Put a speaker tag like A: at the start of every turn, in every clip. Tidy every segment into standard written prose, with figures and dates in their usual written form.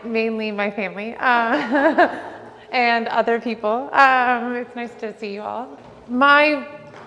A: mainly my family and other people. It's nice to see you all. My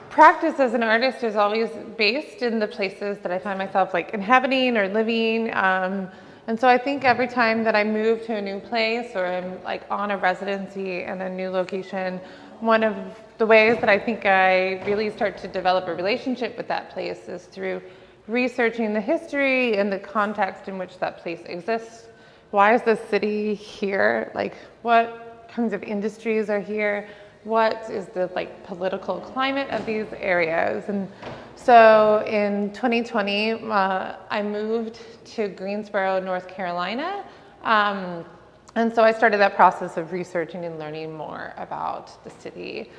A: practice as an artist is always based in the places that I find myself like inhabiting or living. And so I think every time that I move to a new place or I'm like on a residency in a new location, one of the ways that I think I really start to develop a relationship with that place is through researching the history and the context in which that place exists. Why is this city here? Like, what kinds of industries are here? What is the like political climate of these areas? And so in 2020, I moved to Greensboro, North Carolina. And so I started that process of researching and learning more about the city.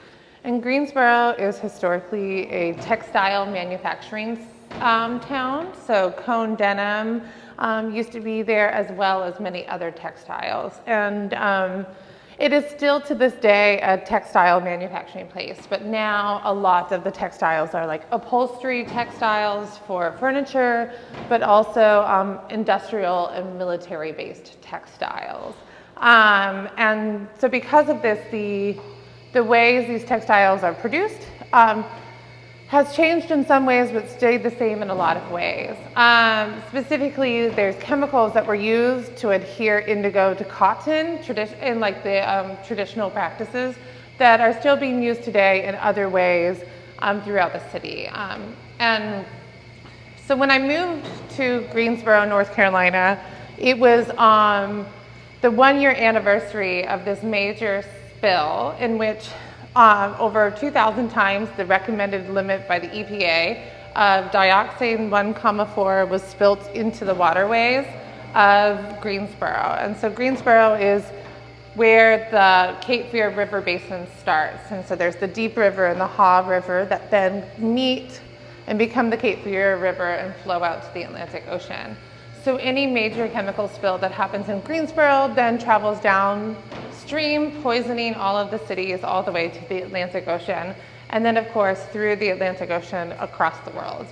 A: And Greensboro is historically a textile manufacturing town. So cone denim used to be there, as well as many other textiles. And it is still to this day a textile manufacturing place, but now a lot of the textiles are like upholstery textiles for furniture, but also industrial and military-based textiles. And so because of this, the ways these textiles are produced has changed in some ways, but stayed the same in a lot of ways. Specifically, there's chemicals that were used to adhere indigo to cotton in like the traditional practices that are still being used today in other ways throughout the city. And so when I moved to Greensboro, North Carolina, it was the 1-year anniversary of this major spill in which over 2,000 times the recommended limit by the EPA of dioxin 1,4 was spilt into the waterways of Greensboro. And so Greensboro is where the Cape Fear River Basin starts. And so there's the Deep River and the Haw River that then meet and become the Cape Fear River and flow out to the Atlantic Ocean. So any major chemical spill that happens in Greensboro then travels downstream, poisoning all of the cities all the way to the Atlantic Ocean, and then of course through the Atlantic Ocean across the world.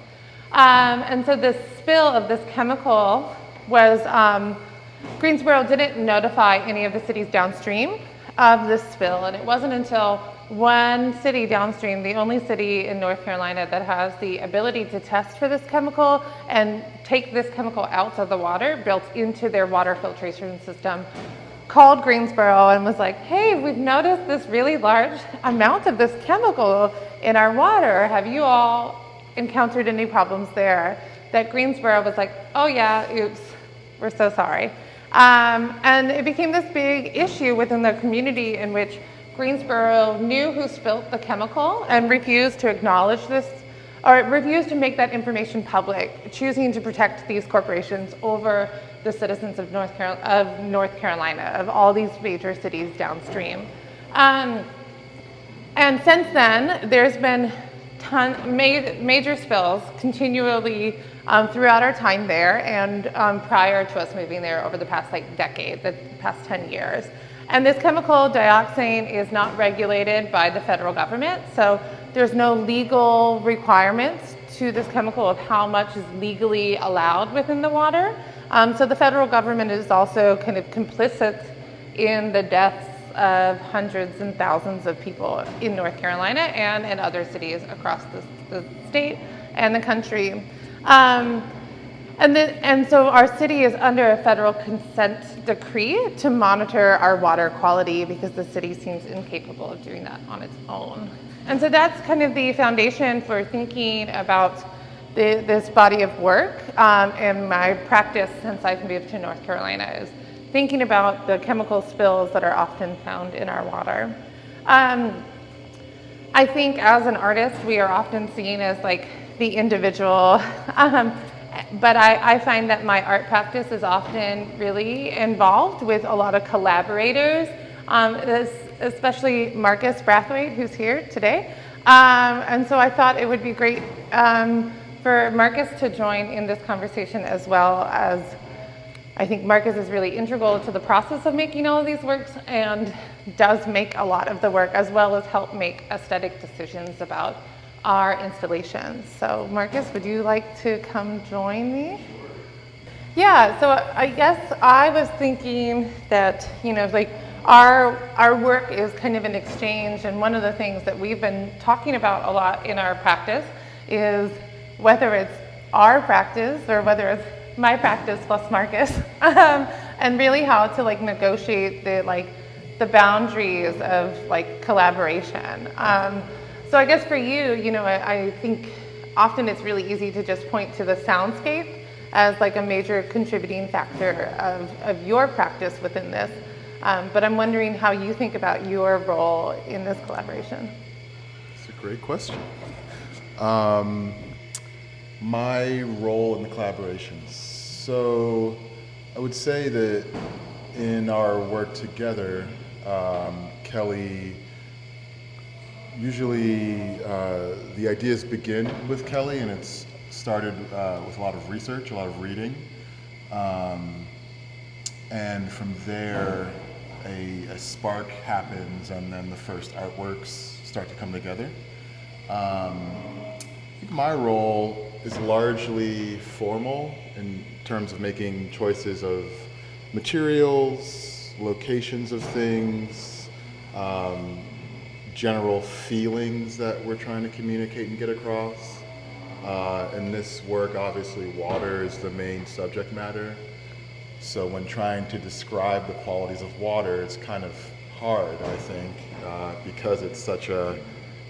A: And so the spill of this chemical was, Greensboro didn't notify any of the cities downstream of this spill, and it wasn't until one city downstream, the only city in North Carolina that has the ability to test for this chemical and take this chemical out of the water built into their water filtration system, called Greensboro and was like, hey, we've noticed this really large amount of this chemical in our water. Have you all encountered any problems there? That Greensboro was like, oh yeah, oops, we're so sorry. And it became this big issue within the community in which Greensboro knew who spilt the chemical and refused to acknowledge this, or refused to make that information public, choosing to protect these corporations over the citizens of North Carolina, of all these major cities downstream. And since then, there's been major spills continually throughout our time there and prior to us moving there over the past decade, the past 10 years. And this chemical dioxin is not regulated by the federal government, so there's no legal requirements to this chemical of how much is legally allowed within the water. So the federal government is also kind of complicit in the deaths of hundreds and thousands of people in North Carolina and in other cities across the state and the country. And so our city is under a federal consent decree to monitor our water quality because the city seems incapable of doing that on its own. And so that's kind of the foundation for thinking about this body of work and my practice since I've moved to North Carolina is thinking about the chemical spills that are often found in our water. I think as an artist, we are often seen as like the individual, but I find that my art practice is often really involved with a lot of collaborators, especially Marcus Brathwaite, who's here today. And so I thought it would be great for Marcus to join in this conversation as well, as I think Marcus is really integral to the process of making all of these works and does make a lot of the work, as well as help make aesthetic decisions about our installations. So Marcus, would you like to come join me? Yeah, so I guess I was thinking that, like our work is kind of an exchange, and one of the things that we've been talking about a lot in our practice is whether it's our practice or whether it's my practice plus Marcus, and really how to like negotiate the boundaries of like collaboration. So I guess for you, I think often it's really easy to just point to the soundscape as like a major contributing factor of your practice within this. But I'm wondering how you think about your role in this collaboration.
B: It's a great question. My role in the collaboration. So I would say that in our work together, Kelley, usually the ideas begin with Kelley, and it's started with a lot of research, a lot of reading, and from there a spark happens, and then the first artworks start to come together. I think my role is largely formal in terms of making choices of materials, locations of things, general feelings that we're trying to communicate and get across. In this work, obviously, water is the main subject matter. So when trying to describe the qualities of water, it's kind of hard, I think, because it's such a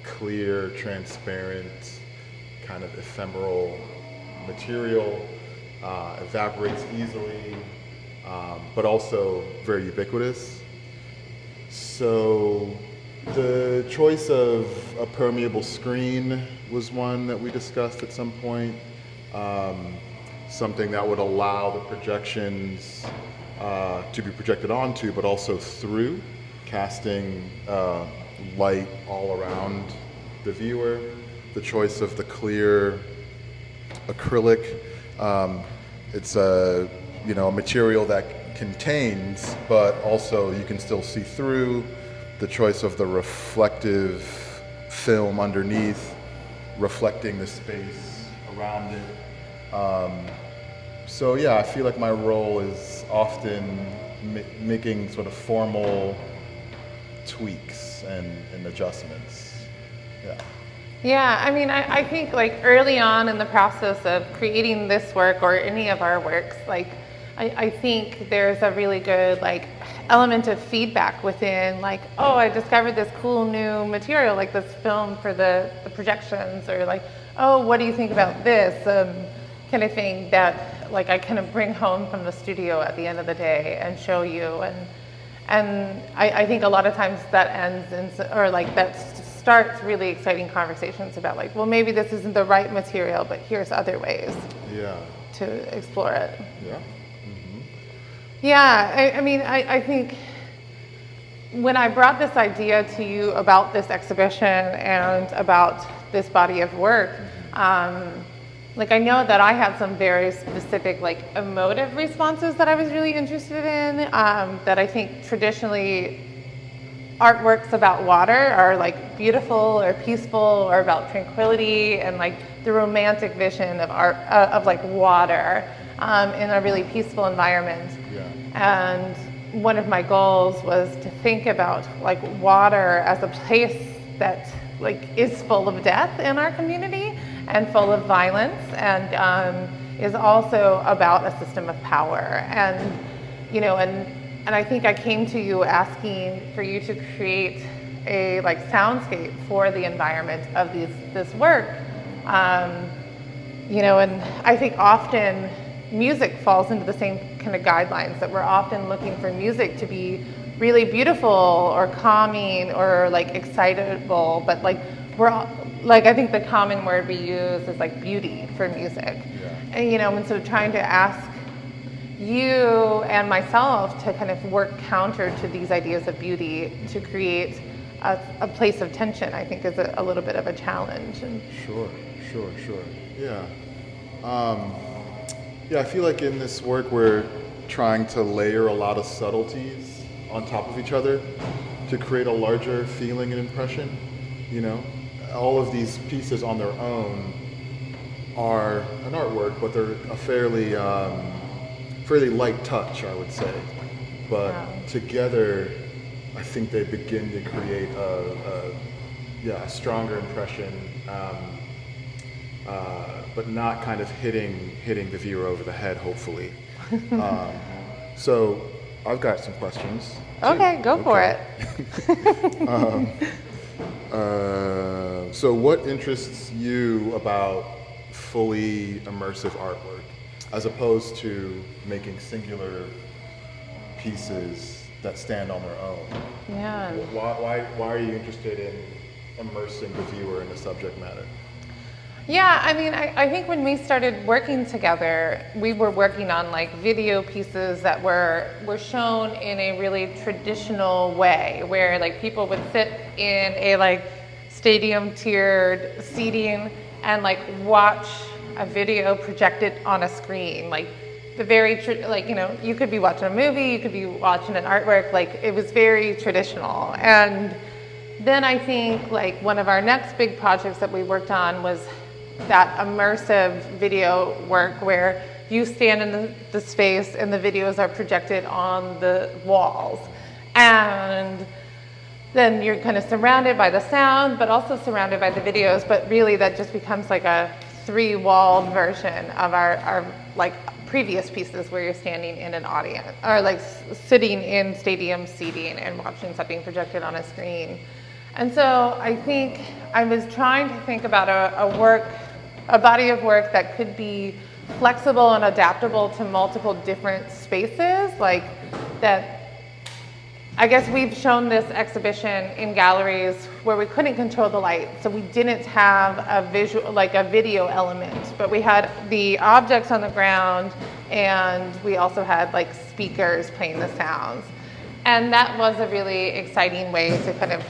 B: clear, transparent, kind of ephemeral material, evaporates easily, but also very ubiquitous. So the choice of a permeable screen was one that we discussed at some point. Something that would allow the projections to be projected onto, but also through, casting light all around the viewer. The choice of the clear acrylic. It's a material that contains, but also you can still see through. The choice of the reflective film underneath, reflecting the space around it. So yeah, I feel like my role is often making sort of formal tweaks and adjustments. Yeah.
A: Yeah, I mean, I think like early on in the process of creating this work or any of our works, like I think there's a really good like element of feedback within like, oh, I discovered this cool new material, like this film for the projections, or like, oh, what do you think about this kind of thing that like I kind of bring home from the studio at the end of the day and show you. And I think a lot of times that ends in, or like that starts really exciting conversations about like, well, maybe this isn't the right material, but here's other ways to explore it.
B: Yeah.
A: Yeah, I mean, I think when I brought this idea to you about this exhibition and about this body of work, like I know that I had some very specific like emotive responses that I was really interested in, that I think traditionally artworks about water are like beautiful or peaceful or about tranquility and like the romantic vision of art, of like water in a really peaceful environment. And one of my goals was to think about like water as a place that like is full of death in our community and full of violence, and is also about a system of power. And and I think I came to you asking for you to create a like soundscape for the environment of this work. And I think often music falls into the same kind of guidelines, that we're often looking for music to be really beautiful or calming or like excitable, but like I think the common word we use is like beauty for music. And so trying to ask you and myself to kind of work counter to these ideas of beauty to create a place of tension, I think is a little bit of a challenge. And
B: Sure. Yeah. Yeah, I feel like in this work we're trying to layer a lot of subtleties on top of each other to create a larger feeling and impression. All of these pieces on their own are an artwork, but they're a fairly fairly light touch, I would say. But
A: Wow.
B: together, I think they begin to create a stronger impression, but not kind of hitting the viewer over the head, hopefully. So I've got some questions. too.
A: Okay, go for it.
B: So what interests you about fully immersive artwork as opposed to making singular pieces that stand on their own?
A: Yeah.
B: Why are you interested in immersing the viewer in the subject matter?
A: Yeah, I mean, I think when we started working together, we were working on like video pieces that were shown in a really traditional way, where like people would sit in a like stadium tiered seating and like watch a video projected on a screen. Like the very, like, you know, you could be watching a movie, you could be watching an artwork, like it was very traditional. And then I think like one of our next big projects that we worked on was that immersive video work where you stand in the space and the videos are projected on the walls. And then you're kind of surrounded by the sound, but also surrounded by the videos. But really that just becomes like a 3-walled version of our like previous pieces where you're standing in an audience or like sitting in stadium seating and watching something projected on a screen. And so I think I was trying to think about a body of work that could be flexible and adaptable to multiple different spaces, like that. I guess we've shown this exhibition in galleries where we couldn't control the light, so we didn't have a visual, like a video element, but we had the objects on the ground and we also had like speakers playing the sounds. And that was a really exciting way to kind of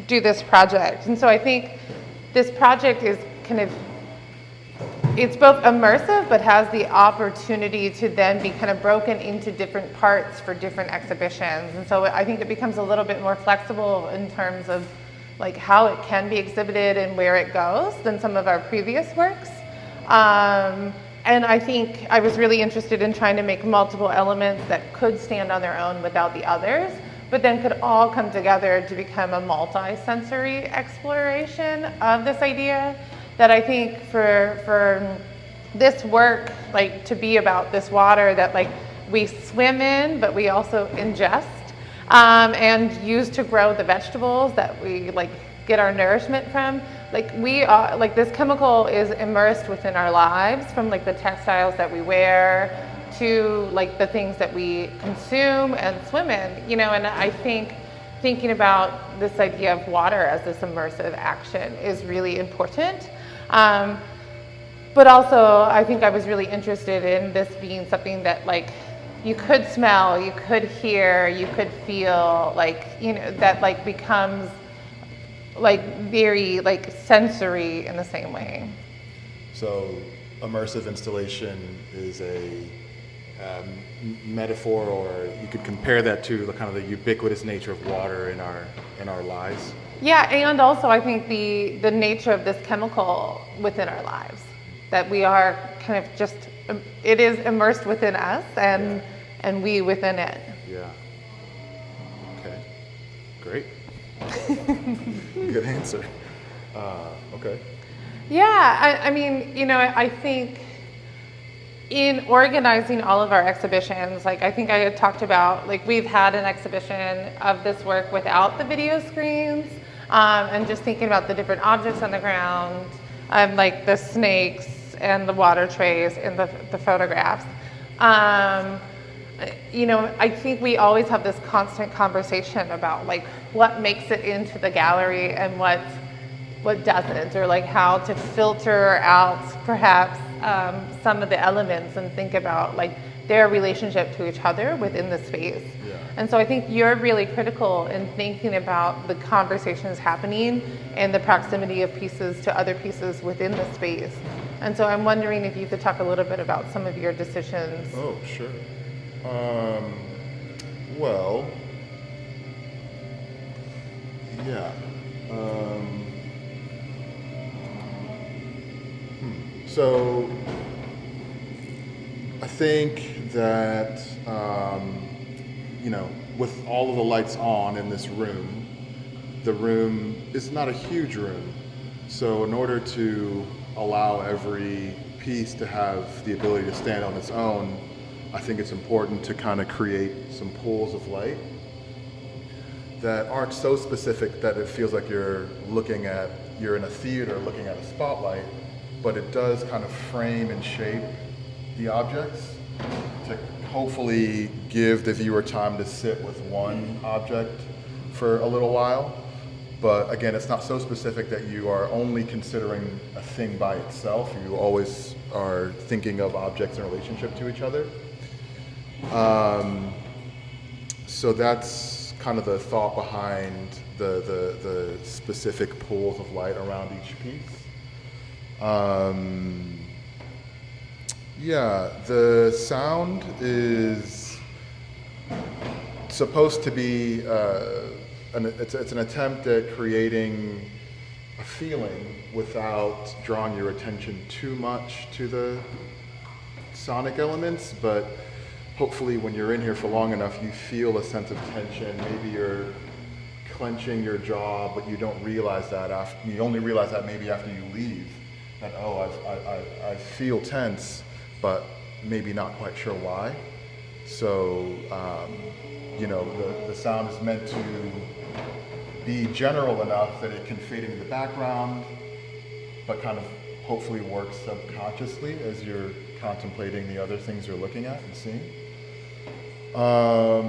A: do this project. And so I think this project is kind of, it's both immersive but has the opportunity to then be kind of broken into different parts for different exhibitions. And so I think it becomes a little bit more flexible in terms of like how it can be exhibited and where it goes than some of our previous works. And I think I was really interested in trying to make multiple elements that could stand on their own without the others, but then could all come together to become a multi-sensory exploration of this idea that I think for this work, like to be about this water that like we swim in, but we also ingest and use to grow the vegetables that we like get our nourishment from. Like we are, like this chemical is immersed within our lives, from like the textiles that we wear to like the things that we consume and swim in, you know. And I think thinking about this idea of water as this immersive action is really important. But also I think I was really interested in this being something that like you could smell, you could hear, you could feel, like, you know, that like becomes like very like sensory in the same way.
B: So immersive installation is a metaphor, or you could compare that to the kind of the ubiquitous nature of water in our lives.
A: Yeah, and also I think the nature of this chemical within our lives, that we are kind of just, it is immersed within us and we within it.
B: Yeah. Okay. Great. Good answer. Okay.
A: Yeah, I mean, you know, I think in organizing all of our exhibitions, like I think I had talked about, like we've had an exhibition of this work without the video screens, and just thinking about the different objects on the ground, like the snakes and the water trays and the photographs. You know, I think we always have this constant conversation about like what makes it into the gallery and what doesn't, or like how to filter out perhaps some of the elements and think about like their relationship to each other within the space.
B: Yeah.
A: And so I think you're really critical in thinking about the conversations happening and the proximity of pieces to other pieces within the space. And so I'm wondering if you could talk a little bit about some of your decisions.
B: Oh, sure. Well, yeah. So I think that, you know, with all of the lights on in this room, the room is not a huge room. So in order to allow every piece to have the ability to stand on its own, I think it's important to kind of create some pools of light that aren't so specific that it feels like you're in a theater looking at a spotlight, but it does kind of frame and shape the objects to hopefully give the viewer time to sit with one object for a little while. But again, it's not so specific that you are only considering a thing by itself. You always are thinking of objects in relationship to each other. So that's kind of the thought behind the specific pools of light around each piece. Yeah, the sound is supposed to be, it's an attempt at creating a feeling without drawing your attention too much to the sonic elements, but hopefully when you're in here for long enough, you feel a sense of tension. Maybe you're clenching your jaw, but you don't realize that you only realize that maybe after you leave, that, oh, I feel tense, but maybe not quite sure why. So, you know, the sound is meant to be general enough that it can fade into the background, but kind of hopefully work subconsciously as you're contemplating the other things you're looking at and seeing. I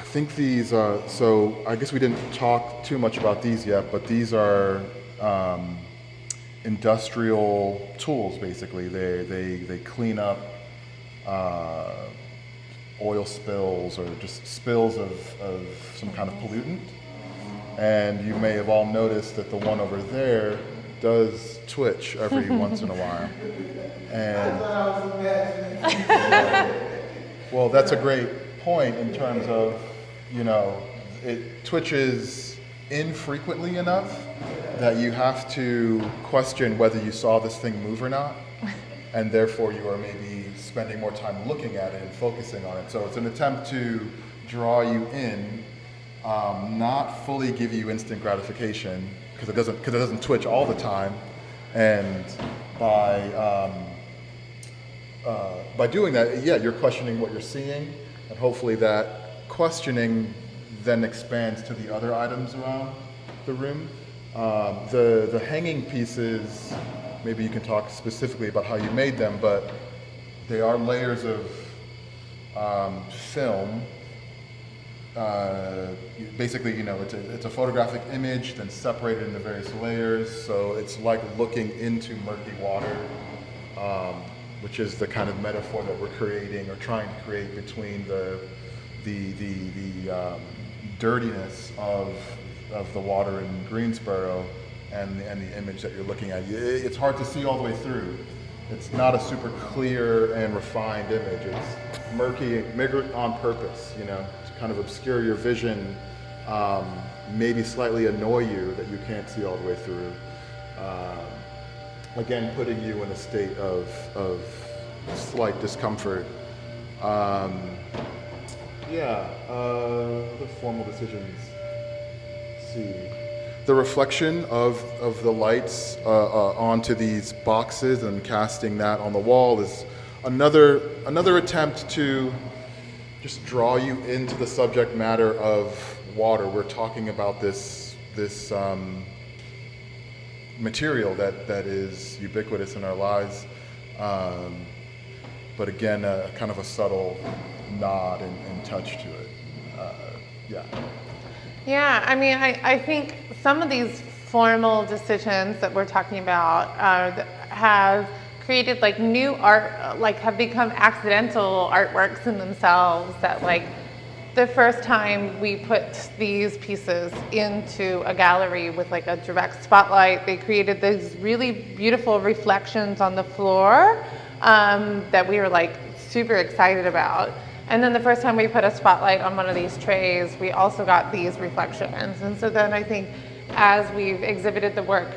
B: think these are, so I guess we didn't talk too much about these yet, but these are industrial tools, basically. They clean up oil spills or just spills of some kind of pollutant. And you may have all noticed that the one over there does twitch every once in a while. And well, that's a great point in terms of, you know, it twitches infrequently enough that you have to question whether you saw this thing move or not, and therefore you are maybe spending more time looking at it and focusing on it. So it's an attempt to draw you in, not fully give you instant gratification, because it doesn't twitch all the time, and by doing that, yeah, you're questioning what you're seeing, and hopefully that questioning then expands to the other items around the room. The hanging pieces, maybe you can talk specifically about how you made them, but they are layers of film. Basically, you know, it's a photographic image, then separated into various layers. So it's like looking into murky water, which is the kind of metaphor that we're creating or trying to create between the dirtiness of the water in Greensboro and the image that you're looking at. It's hard to see all the way through. It's not a super clear and refined image. It's murky on purpose, you know, to kind of obscure your vision, maybe slightly annoy you that you can't see all the way through. Again, putting you in a state of slight discomfort. The formal decisions. Let's see. The reflection of the lights onto these boxes and casting that on the wall is another attempt to just draw you into the subject matter of water. We're talking about this material that is ubiquitous in our lives, but again, kind of a subtle nod and touch to it.
A: Yeah, I mean, I think some of these formal decisions that we're talking about have created like new art, like have become accidental artworks in themselves that like the first time we put these pieces into a gallery with like a direct spotlight, they created these really beautiful reflections on the floor that we were like super excited about. And then the first time we put a spotlight on one of these trays, we also got these reflections. And so then I think as we've exhibited the work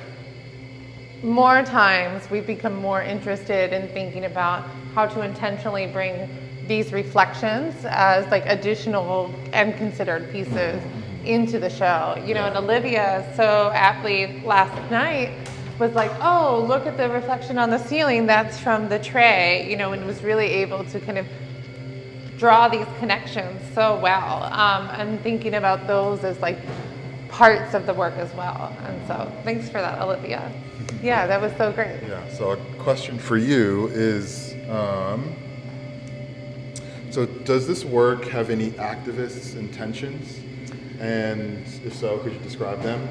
A: more times we've become more interested in thinking about how to intentionally bring these reflections as like additional and considered pieces into the show. You know, and Olivia so aptly last night was like, oh, look at the reflection on the ceiling, that's from the tray, you know, and was really able to kind of draw these connections so well, and thinking about those as like parts of the work as well. And so thanks for that, Olivia. Yeah, that was so great.
B: Yeah, so a question for you is, so does this work have any activist intentions? And if so, could you describe them?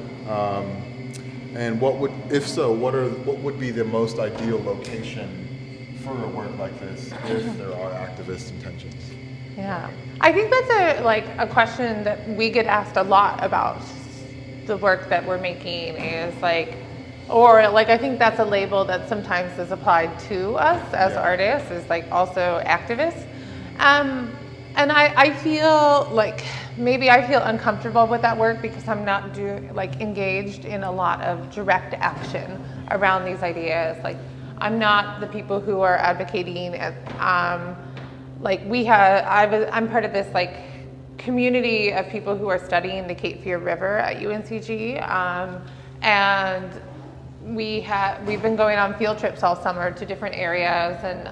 B: And what would, if so, what would be the most ideal location for a work like this if there are activist intentions?
A: Yeah, I think that's a question that we get asked a lot about the work that we're making is like, or like I think that's a label that sometimes is applied to us as artists, is like also activists. And I feel like maybe I feel uncomfortable with that work because I'm not engaged in a lot of direct action around these ideas. Like I'm not the people who are advocating at, I'm part of this like community of people who are studying the Cape Fear River at UNCG, and we've been going on field trips all summer to different areas, and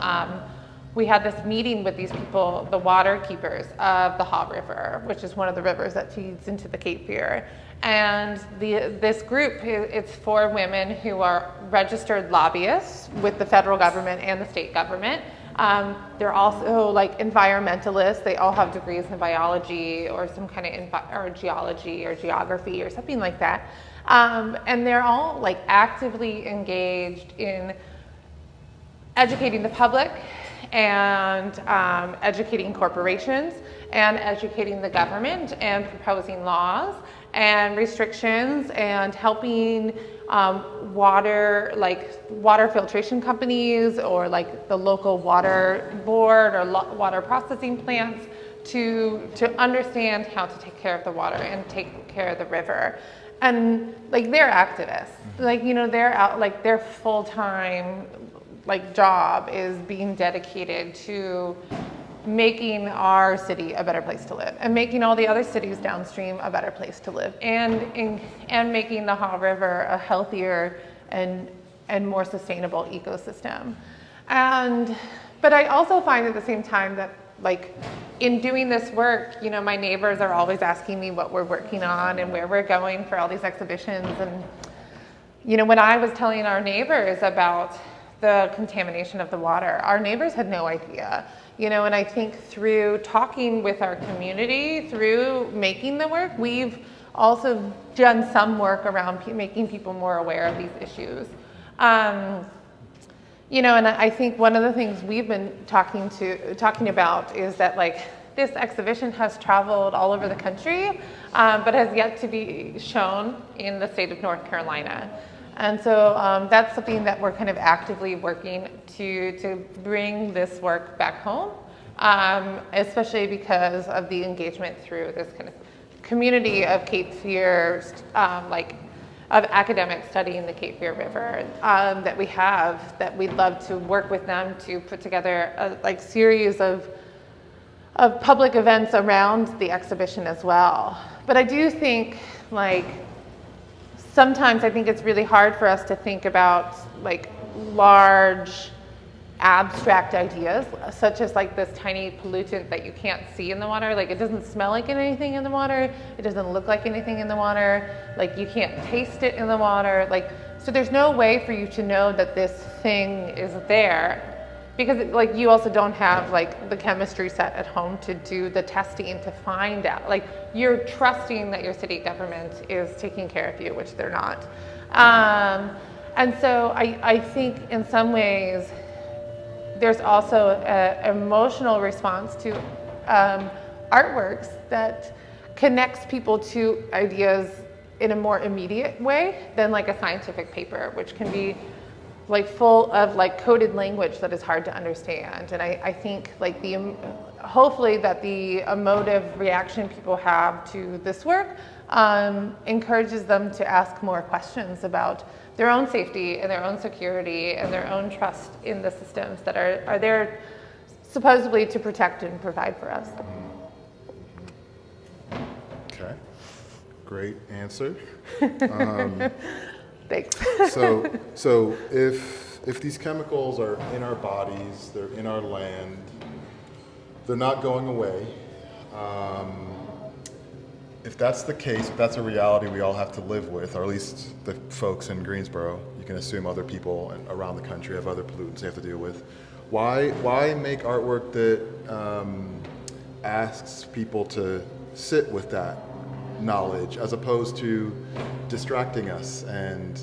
A: we had this meeting with these people, the water keepers of the Haw River, which is one of the rivers that feeds into the Cape Fear. And this group, it's 4 women who are registered lobbyists with the federal government and the state government. They're also like environmentalists. They all have degrees in biology or some kind of or geology or geography or something like that. And they're all like actively engaged in educating the public and educating corporations and educating the government and proposing laws and restrictions and helping water filtration companies or like the local water board or water processing plants to understand how to take care of the water and take care of the river. And like they're activists, like, you know, they're out, like their full-time like job is being dedicated to making our city a better place to live and making all the other cities downstream a better place to live and making the Haw River a healthier and more sustainable ecosystem. But I also find at the same time that like in doing this work, you know, my neighbors are always asking me what we're working on and where we're going for all these exhibitions. And, you know, when I was telling our neighbors about the contamination of the water, our neighbors had no idea, you know, and I think through talking with our community, through making the work, we've also done some work around making people more aware of these issues. You know, and I think one of the things we've been talking about is that like this exhibition has traveled all over the country, but has yet to be shown in the state of North Carolina. And so that's something that we're kind of actively working to bring this work back home, especially because of the engagement through this kind of community of Cape Fear, of academics studying the Cape Fear River that we have, that we'd love to work with them to put together a series of public events around the exhibition as well. But I do think like sometimes I think it's really hard for us to think about like large abstract ideas such as like this tiny pollutant that you can't see in the water. Like it doesn't smell like anything in the water. It doesn't look like anything in the water. Like you can't taste it in the water. Like, so there's no way for you to know that this thing is there because like you also don't have like the chemistry set at home to do the testing to find out. Like you're trusting that your city government is taking care of you, which they're not. And so I think in some ways there's also an emotional response to artworks that connects people to ideas in a more immediate way than like a scientific paper, which can be like full of like coded language that is hard to understand. And I think like hopefully that the emotive reaction people have to this work encourages them to ask more questions about their own safety and their own security and their own trust in the systems that are there supposedly to protect and provide for us.
B: Okay, great answer.
A: Thanks.
B: So if these chemicals are in our bodies, they're in our land, they're not going away. If that's the case, if that's a reality we all have to live with, or at least the folks in Greensboro, you can assume other people around the country have other pollutants they have to deal with. Why make artwork that asks people to sit with that knowledge as opposed to distracting us and,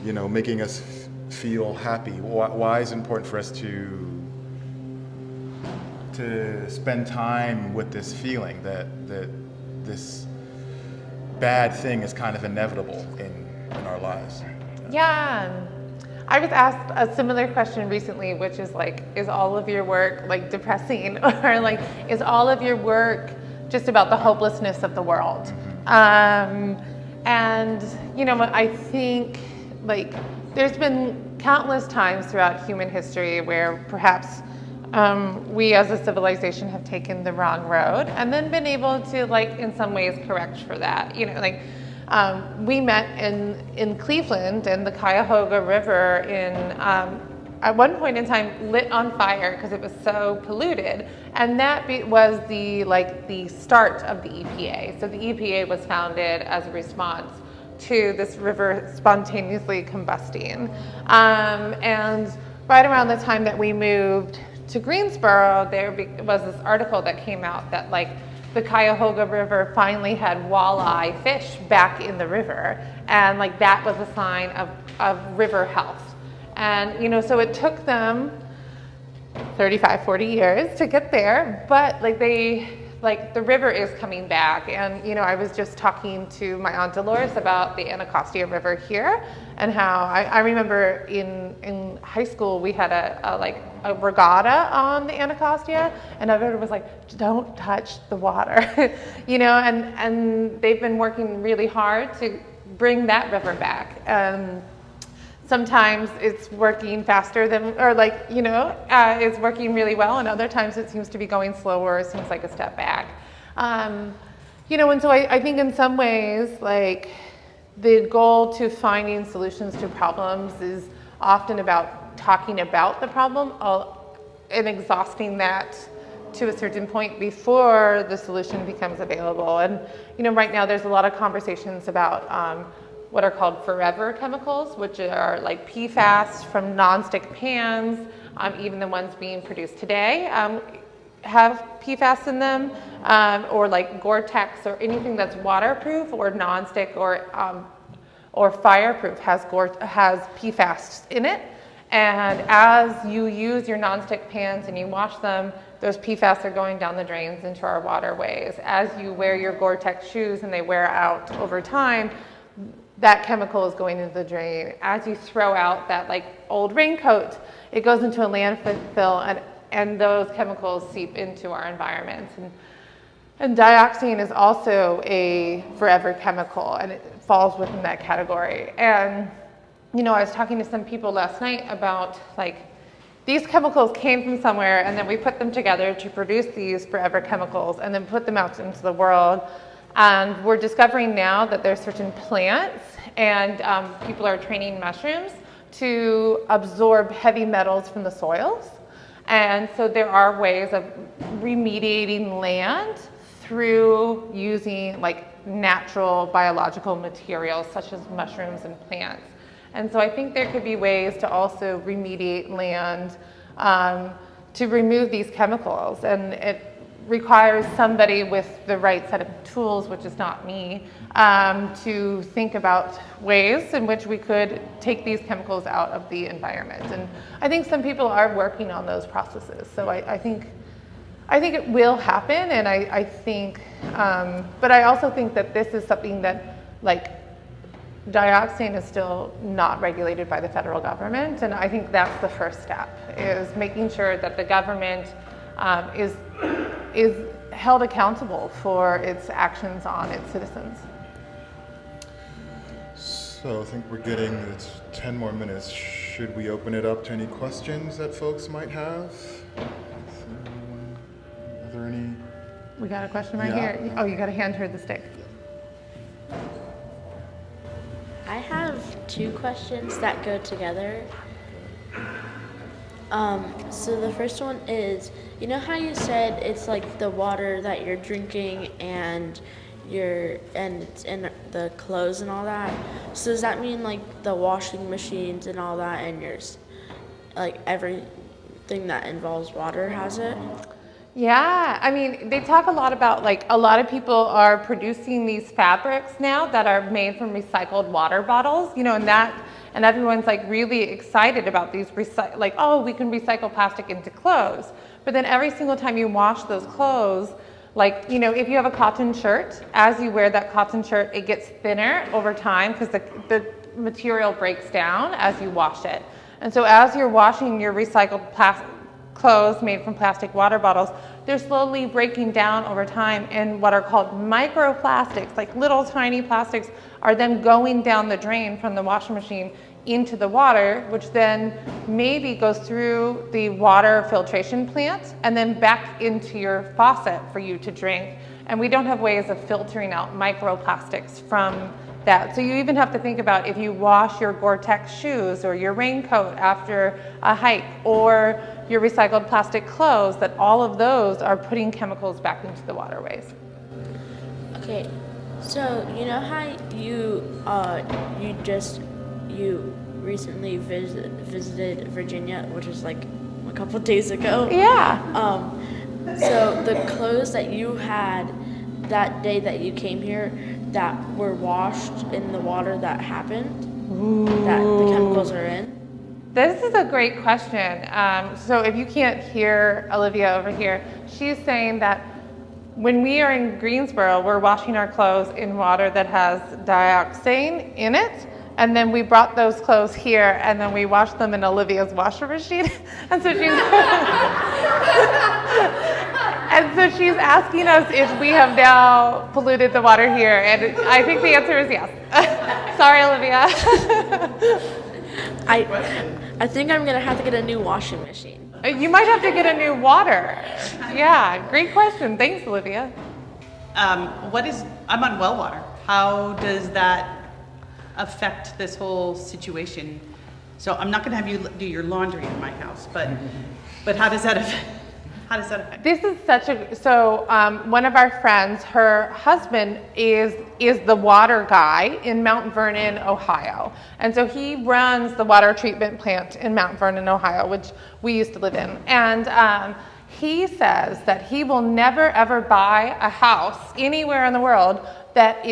B: you know, making us feel happy? Why is it important for us to spend time with this feeling that this bad thing is kind of inevitable in our lives?
A: Yeah. I was asked a similar question recently, which is like, is all of your work like depressing, or like, is all of your work just about the hopelessness of the world? And you know, I think like there's been countless times throughout human history where perhaps we as a civilization have taken the wrong road and then been able to like in some ways correct for that. You know, like we met in Cleveland, and the Cuyahoga River at one point in time lit on fire because it was so polluted, and that was the start of the EPA. So the EPA was founded as a response to this river spontaneously combusting, and right around the time that we moved to Greensboro, there was this article that came out that like the Cuyahoga River finally had walleye fish back in the river, and like that was a sign of river health. And you know, so it took them 35, 40 years to get there, but like the river is coming back. And you know, I was just talking to my Aunt Dolores about the Anacostia River here, and how I remember in high school we had a regatta on the Anacostia, and everyone was like, don't touch the water. You know, and they've been working really hard to bring that river back. Sometimes it's working faster than, or like, you know, it's working really well, and other times it seems to be going slower, it seems like a step back. You know, and so I think in some ways, like, the goal to finding solutions to problems is often about talking about the problem and exhausting that to a certain point before the solution becomes available. And, you know, right now there's a lot of conversations about what are called forever chemicals, which are like PFAS from nonstick pans, even the ones being produced today have PFAS in them, or like Gore-Tex or anything that's waterproof or nonstick or fireproof has PFAS in it. And as you use your nonstick pans and you wash them, those PFAS are going down the drains into our waterways. As you wear your Gore-Tex shoes and they wear out over time, that chemical is going into the drain. As you throw out that like old raincoat, it goes into a landfill, and those chemicals seep into our environments. And dioxin is also a forever chemical, and it falls within that category. And you know, I was talking to some people last night about like these chemicals came from somewhere, and then we put them together to produce these forever chemicals and then put them out into the world. And we're discovering now that there's certain plants and people are training mushrooms to absorb heavy metals from the soils. And so there are ways of remediating land through using like natural biological materials such as mushrooms and plants. And so I think there could be ways to also remediate land to remove these chemicals. And it requires somebody with the right set of tools, which is not me, to think about ways in which we could take these chemicals out of the environment. And I think some people are working on those processes. So I think it will happen, and I think, but I also think that this is something that like dioxin is still not regulated by the federal government, and I think that's the first step, is making sure that the government is held accountable for its actions on its citizens.
B: So I think we're getting, it's 10 more minutes. Should we open it up to any questions that folks might have? Are there any?
A: We got a question right
B: Yeah.
A: here. Oh, you got to hand her the stick.
C: I have two questions that go together. So the first one is, you know how you said it's like the water that you're drinking and it's in the clothes and all that? So does that mean like the washing machines and all that, and like everything that involves water has it?
A: Yeah, I mean, they talk a lot about, like, a lot of people are producing these fabrics now that are made from recycled water bottles, you know, and everyone's like really excited about these, like, oh, we can recycle plastic into clothes. But then every single time you wash those clothes, like, you know, if you have a cotton shirt, as you wear that cotton shirt, it gets thinner over time because the material breaks down as you wash it. And so as you're washing your recycled clothes made from plastic water bottles, they're slowly breaking down over time, and what are called microplastics, like little tiny plastics, are then going down the drain from the washing machine into the water, which then maybe goes through the water filtration plant and then back into your faucet for you to drink. And we don't have ways of filtering out microplastics from that. So you even have to think about if you wash your Gore-Tex shoes or your raincoat after a hike or your recycled plastic clothes, that all of those are putting chemicals back into the waterways.
C: Okay, so you know how you recently visited Virginia, which is like a couple of days ago?
A: Yeah.
C: So the clothes that you had that day that you came here that were washed in the water that happened, that the chemicals are in?
A: This is a great question. So if you can't hear Olivia over here, she's saying that when we are in Greensboro, we're washing our clothes in water that has dioxin in it. And then we brought those clothes here, and then we washed them in Olivia's washer machine. And so she's asking us if we have now polluted the water here. And I think the answer is yes. Sorry, Olivia.
C: I think I'm gonna have to get a new washing machine.
A: You might have to get a new water. Yeah, great question. Thanks, Olivia.
D: I'm on well water. How does that affect this whole situation? So I'm not going to have you do your laundry in my house, but how does that affect?
A: This is one of our friends, her husband is the water guy in Mount Vernon, Ohio. And so he runs the water treatment plant in Mount Vernon, Ohio, which we used to live in. And he says that he will never ever buy a house anywhere in the world that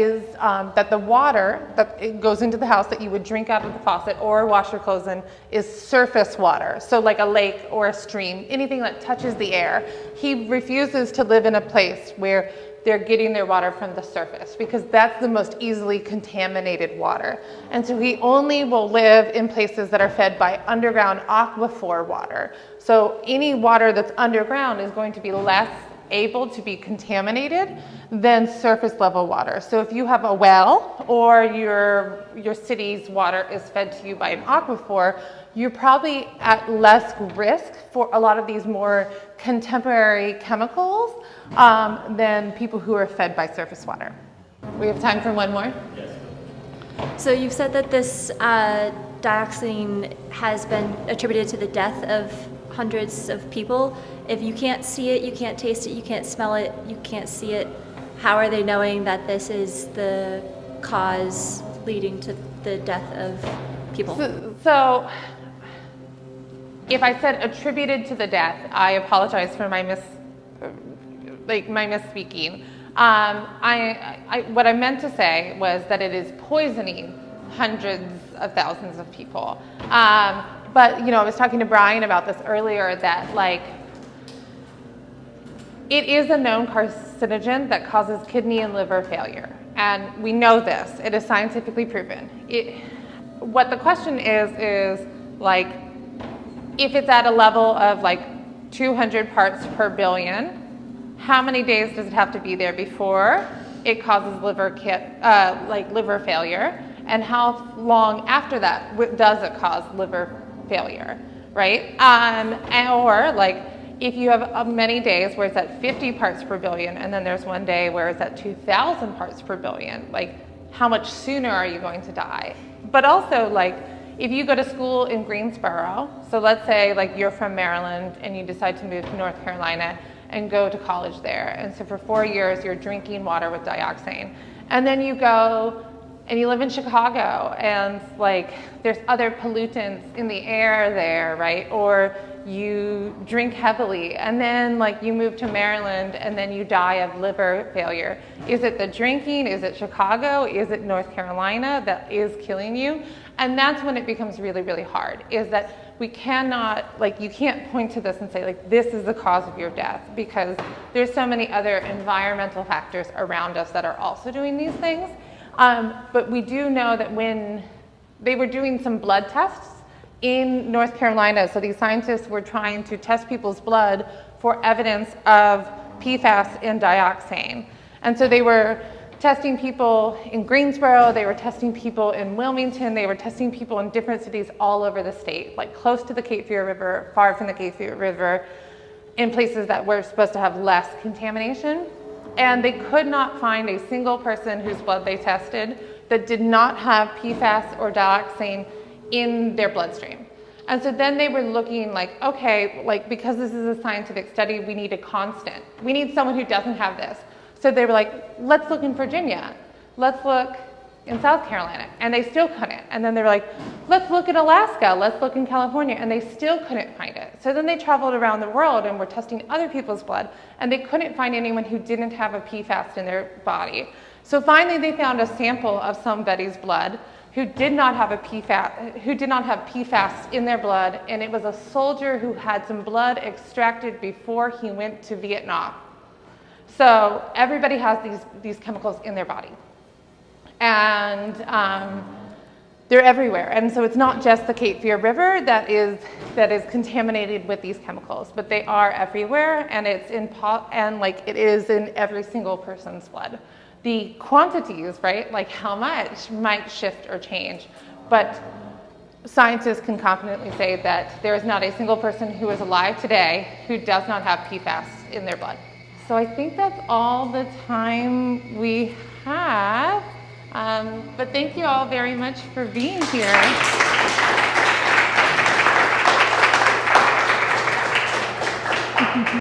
A: the water that it goes into the house that you would drink out of the faucet or wash your clothes in is surface water. So like a lake or a stream, anything that touches the air. He refuses to live in a place where they're getting their water from the surface because that's the most easily contaminated water. And so he only will live in places that are fed by underground aquifer water. So any water that's underground is going to be less able to be contaminated than surface level water. So if you have a well or your city's water is fed to you by an aquifer, you're probably at less risk for a lot of these more contemporary chemicals than people who are fed by surface water. We have time for one more?
E: Yes. So you've said that this dioxin has been attributed to the death of hundreds of people. If you can't see it, you can't taste it, you can't smell it, you can't see it, how are they knowing that this is the cause leading to the death of people?
A: So if I said attributed to the death, I apologize for my misspeaking. What I meant to say was that it is poisoning hundreds of thousands of people. But I was talking to Brian about this earlier, that it is a known carcinogen that causes kidney and liver failure. And we know this, it is scientifically proven. What the question is like, if it's at a level of like 200 parts per billion, how many days does it have to be there before it causes liver failure? And how long after that does it cause liver failure, right? Or like, if you have many days where it's at 50 parts per billion, and then there's one day where it's at 2,000 parts per billion, like how much sooner are you going to die? But also, like, if you go to school in Greensboro, so let's say like you're from Maryland and you decide to move to North Carolina and go to college there. And so for 4 years, you're drinking water with dioxane. And then you go and you live in Chicago and like there's other pollutants in the air there, right? Or you drink heavily and then like you move to Maryland and then you die of liver failure. Is it the drinking? Is it Chicago? Is it North Carolina that is killing you? And that's when it becomes really, really hard, is that we cannot, like, you can't point to this and say, like, this is the cause of your death, because there's so many other environmental factors around us that are also doing these things. But we do know that when they were doing some blood tests in North Carolina, so these scientists were trying to test people's blood for evidence of PFAS in dioxane. And so they were testing people in Greensboro, they were testing people in Wilmington, they were testing people in different cities all over the state, like close to the Cape Fear River, far from the Cape Fear River, in places that were supposed to have less contamination. And they could not find a single person whose blood they tested that did not have PFAS or dioxane in their bloodstream. And so then they were looking like, okay, like, because this is a scientific study, we need a constant. We need someone who doesn't have this. So they were like, let's look in Virginia. Let's look in South Carolina. And they still couldn't. And then they were like, let's look in Alaska. Let's look in California. And they still couldn't find it. So then they traveled around the world and were testing other people's blood. And they couldn't find anyone who didn't have a PFAS in their body. So finally they found a sample of somebody's blood who did not have PFAS in their blood. And it was a soldier who had some blood extracted before he went to Vietnam. So everybody has these chemicals in their body, and they're everywhere. And so it's not just the Cape Fear River that is contaminated with these chemicals, but they are everywhere, and it is in every single person's blood. The quantities, right, like how much, might shift or change, but scientists can confidently say that there is not a single person who is alive today who does not have PFAS in their blood. So I think that's all the time we have, but thank you all very much for being here.